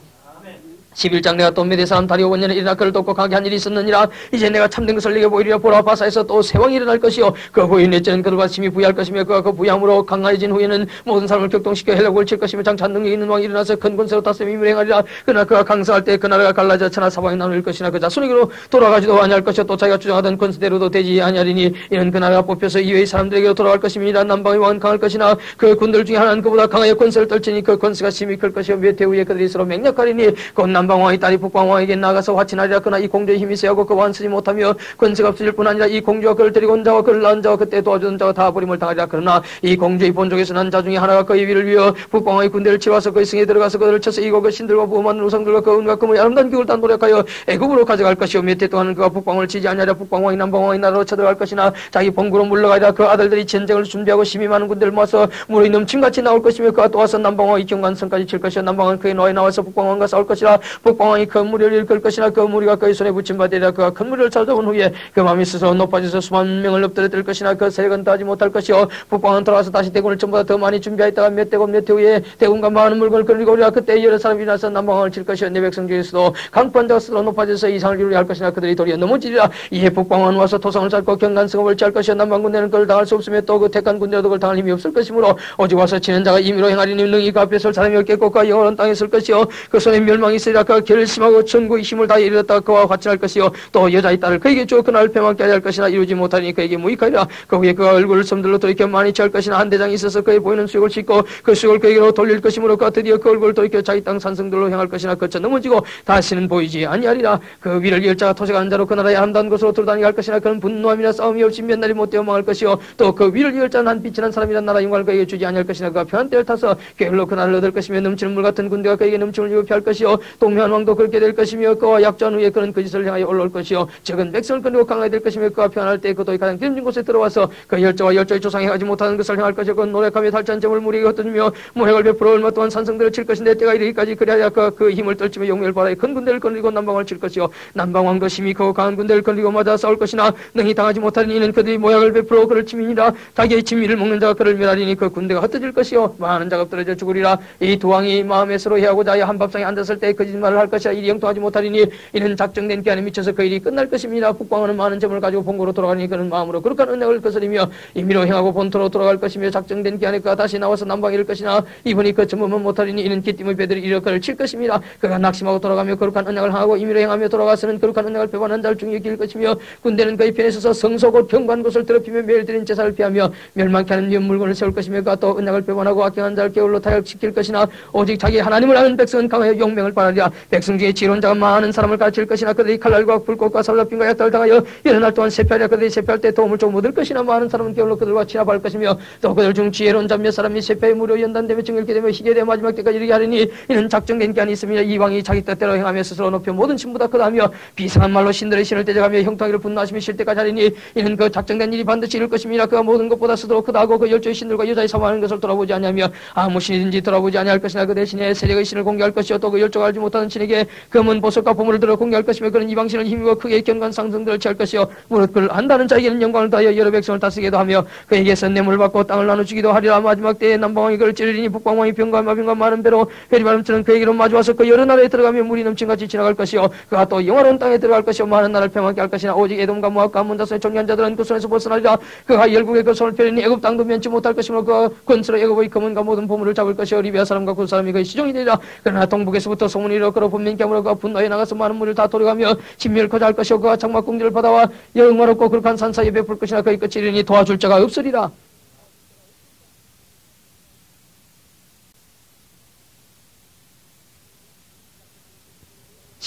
11장 내가 또 메대 사람 다리오 원년에 일어나 그를 돕고 가게 한 일이 있었느니라. 이제 내가 참된 것을 네게 보이리라. 보라 바사에서 또 세왕이 일어날 것이요 그 후에 넷째는 그들과 심히 부유할 것이며 그가 그 부유함으로 강화해진 후에는 모든 사람을 격동시켜 헬라국을 칠 것이며 장차 능력이 있는 왕이 일어나서 큰 권세로 다스림이 임행하리라. 그러나 그가 강성할 때 그 나라가 갈라져 천하 사방에 나눌 것이나 그 자손에게로 돌아가지도 아니할 것이요 또 자기가 주장하던 권세대로도 되지 아니하리니 이는 그 나라가 뽑혀서 이외의 사람들에게로 돌아갈 것임이니라. 남방의 왕은 강할 것이나 그 군들 중에 하나는 그보다 강하여 권세를 떨치니 그 권세가 심히 클 것이요 몇 해 후에 그들이 서로 맹약하리니 곧 남방왕의 딸이 북방왕에게 나가서 화친하리라. 그러나 이 공주의 힘이 세하고 그 왕은 쓰지 못하며 권세가 없어질 뿐 아니라 이 공주와 그를 데리고 온 자와 그를 낳은 자와 그때 도와주던 자가 다 버림을 당하리라. 그러나 이 공주의 본족에서 난 자 중에 하나가 그의 위를 위어 북방왕의 군대를 치러와서 그의 승에 들어가서 그들을 쳐서 이고 그 신들과 부엄한 우상들과 그 은과 금의 아름다운 기구를 다 노력하여 애굽으로 가져갈 것이요 몇 해 동안은 그가 북방왕을 치지 아니하랴. 북방왕이 남방왕의 나라로 쳐들어갈 것이나 자기 본국으로 물러가리라. 그 아들들이 전쟁을 준비하고 심히 많은 군대를 모아서 물이 넘침같이 나올 것이며 그가 또 와서 남방왕의 경관성까지 칠 것이요 남방왕은 그의 노에 나와서 북방왕과 싸울 것이라. 북방왕이 그 무리를 일끌 것이나 그 무리가 그의 손에 붙임받으리라. 그가 큰 무리를 찾아온 후에 그 마음이 스스로 높아져서 수만 명을 엎드려들 것이나 그 세력은 다하지 못할 것이요 북방왕은 돌아와서 다시 대군을 전보다 더 많이 준비하였다가 몇 대군 몇 해 후에 대군과 많은 물건을 끌고 오리라. 그때 여러 사람이 나서 남방왕을 칠 것이요 내 백성 중에서도 강포한 자가 스스로 높아져서 이상을 이루려 할 것이나 그들이 도리어 넘어지리라. 이에 북방왕은 와서 토성을 쌓고 경간성을 취할 것이요 남방 군대는 그를 당할 수 없으며 또 그 택한 군대도 그를 당할 힘이 없을 것이므로 오직 와서 치는 자가 임의로 행하리니 능히 그 앞에 설 사람이 없겠고 그가 영원한 땅에 설 것이요 그 손에 멸망이 있으리라. 그가 결심하고 천구의 힘을 다해 이르렀다가 그와 화친할 것이요 또 여자의 딸을 그에게 주어 그날 패망케 하려 할 것이나 이루지 못하니 그에게 무익하리라. 그 후에 그가 얼굴을 섬들로 돌이켜 많이 취할 것이나 한 대장이 있어서 그의 보이는 수욕을 싣고 그 수욕을 그에게로 돌릴 것이므로 그가 드디어 그 얼굴을 돌이켜 자기 땅 산성들로 향할 것이나 거쳐 넘어지고 다시는 보이지 아니하리라. 그 위를 열자가 토색하는 자로 그 나라의 아름다운 곳으로 돌아다니게 할 것이나 그는 분노함이나 싸움이 없이 몇 날이 못되어 망할 것이요 또 그 위를 열자는 한 빛이난 사람이란 나라 영광을 그에게 주지 아니할 것이나 그가 편한 때를 타서 게을러 그 나라를 얻을 것이며 넘치는 물 같은 군대가 그에게 넘침을 입어 피할 것이요 동묘한 왕도 그렇게 될 것이며 그와 약조한 후에 그는 그 짓을 향하여 올라올 것이요 적은 백성을 끊고 강하게 될 것이며 그가 편할 때 그도의 가장 기름진 곳에 들어와서 그 열조와 열조의 조상이 하지 못하는 것을 행할 것이요 그는 노력하며 탈취한 점을 무리에게 흩어주며 모욕을 베풀어 얼마 동안 산성들을 칠 것인데 때가 이르기까지 그리하여 그 힘을 떨치며 용멸 바라에 큰 군대를 거느리고 남방왕을 칠 것이요 남방왕도 심히 크고 강한 군대를 거느리고 맞아 싸울 것이나 능히 당하지 못하는 이는 그들이 모약을 베풀어 그를 치민이라. 자기의 진미를 먹는 자가 그를 멸하리니 그 군대가 흩어질 것이요 많은 자가 떨어져 죽으리라. 이 두 왕이 마음에 서로 해하고자 하여 한 밥상에 앉았을 때 거짓말을 할 것이라. 일이 영통하지 못하리니 이는 작정된 기한에 미쳐서 그 일이 끝날 것입니다. 북방왕은 많은 점을 가지고 본고로 돌아가니 그는 마음으로 거룩한 언약을 거스리며 임의로 행하고 본토로 돌아갈 것이며 작정된 기한에 그가 다시 나와서 남방에 이를 것이나 이분이 그 점은 못하리니 이는 기띔의 배들이 이르러 그를 칠 것입니다. 그가 낙심하고 돌아가며 거룩한 언약을 하고 임의로 행하며 돌아가서는 거룩한 언약을 배반한 자를 중히 여길 것이며 군대는 그의 편에 서서 성소 곧 경관 곳을 더럽히며 매일 드린 제사를 피하며 멸망케 하는 위험 물건을 세울 것이며 그가 또 언약을 배반하고 악행한 자를 게을러 타협시킬 것이나 오직 자기 하나님을 아는 백성은 강하여 용맹을 바라리라. 백성 중에 지혜로운 자가 많은 사람을 가르칠 것이나 그들이 칼날과 불꽃과 살라핀과 약탈을 당하여 여러 날 동안 세패하랴. 그들이 세패할 때 도움을 조금 얻을 것이나 많은 사람은 게을러 그들과 취합할 것이며 또 그들 중 지혜로운 자 몇 사람이 세패에 무료 연단되며 정결케 되며 희게 되어 마지막 때까지 이르게 하리니 이는 작정된 기한이 있으며 이 왕이 자기 뜻대로 행하며 스스로 높여 모든 신보다 크다며 비상한 말로 신들의 신을 대적하며 형통하기를 분노하시며 쉴 때까지 하리니 이는 그 작정된 일이 반드시 이룰 것입니다. 그가 모든 것보다 스스로 크다고 그 열조의 신들과 여자의 사모하는 것을 돌아보지 아니하며 아무 신이든지 돌아보지 아니할 것이나 그 대신에 세력의 신을 공개할 것이요 또 그 열조가 알지 못하는 신에게 금은 보석과 보물을 들어 공개할 것이며 그는 이방신을 힘입어 크게 견고한 상승들을 취할 것이요 무릇 그를 안다는 자에게는 영광을 다하여 여러 백성을 다스리게도 하며 그에게서 뇌물을 받고 땅을 나눠주기도 하리라. 마지막 때에 남방왕이 그를 찌르리니 북방왕이 병과 마병과 많은 배로 회리바람처럼 그에게로 마주와서 그 여러 나라에 들어가며 물이 넘친같이 지나갈 것이요 그가 또 영화로운 땅에 들어갈 것이요 많은 나라를 평안케 할 것이나 오직 에돔과 모압과 암몬 자손의 종려한 자들은 그 손에서 벗어나리라. 그가 열국의 그 손을 펴리니 애굽 땅도 면치 못할 것이므로 그가 권수로 애굽의 금은과 모든 보물을 잡을 것이요 리비아 사람과 그 사람이 그의 시종이 되리라. 그러나 동북에서부터 소문이 일어 그로 분명케 하므로 그가 분노에 나가서 많은 물을 다 도려가며 진멸코자 할 것이요 그가 장막 궁지를 받아와 영화롭고 거룩한 산 사이에 베풀 것이나 그의 끝이 이르니 도와줄 자가 없으리라.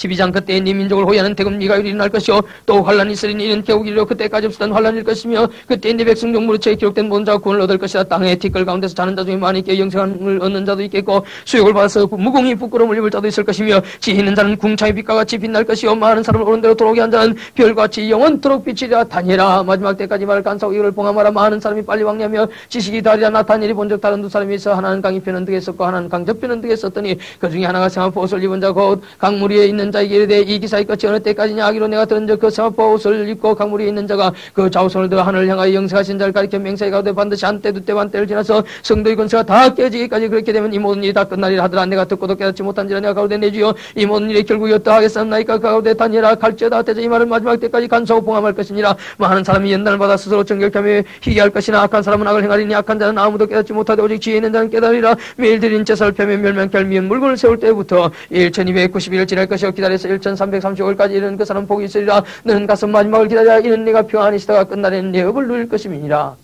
12장 그때 네 민족을 호위하는 대금 네가 일어날 것이요 또 환란이 있으리니 이는 겨우기로 그때까지 없었던 환란일 것이며 그때 네 백성 중 무릇처에 기록된 모든 자가 구원을 얻을 것이다. 땅의 티끌 가운데서 자는 자 중에 많이 있게 영생을 얻는 자도 있겠고 수욕을 받아서 무공히 부끄러움을 입을 자도 있을 것이며 지혜 있는 자는 궁창의 빛과 같이 빛날 것이요 많은 사람을 오른 대로 들어오게 한 자는 별같이 영원토록 빛이라. 다니엘아 마지막 때까지 말을 간사하고 이를 봉함하라. 많은 사람이 빨리 왕래하며 지식이 다리라. 나타니엘이 본적 다른 두 사람이 있어 하나는 강이 편한 득에 썼고 하나는 강저편한 득에 썼더니 그 중에 하나가 세마포 옷을 입은 자 곧 강물 위에 있는 자에게 이르되 이 기사의 끝이 어느 때까지냐 하기로 내가 들은 적 그 세마포 옷을 입고 강물 위에 있는 자가 그 좌우손을 들어 하늘을 향하여 영생하신 자를 가리켜 맹세히 가되 반드시 한때 두때 반때를 지나서 성도의 권세가 다 깨지기까지 그렇게 되면 이 모든 일이 다 끝나리라 하더라. 내가 듣고도 깨닫지 못한지라. 내가 가로되 내 주여 이 모든 일이 결국이 어떠하겠사옵나이까. 가로되 다니엘아 갈지어다. 대저 이 말을 마지막 때까지 간사하고 봉함할 것이니라. 많은 사람이 옛날마다 스스로 정결케하며 희귀할 것이나 악한 사람은 악을 행하리니 악한 자는 아무도 깨닫지 못하되 오직 지혜 있는 자는 깨달으리라. 매일 드린 제사를 펴며 멸망케 할 미운 물건을 세울 때부터 1291일 지날 것이요 기다려서 1335일까지 이르는 그 사람 복이 있으리라. 너는 가서 마지막을 기다려. 이는 네가 평안히 있다가 끝날에는 내 업을 누릴 것임이니라.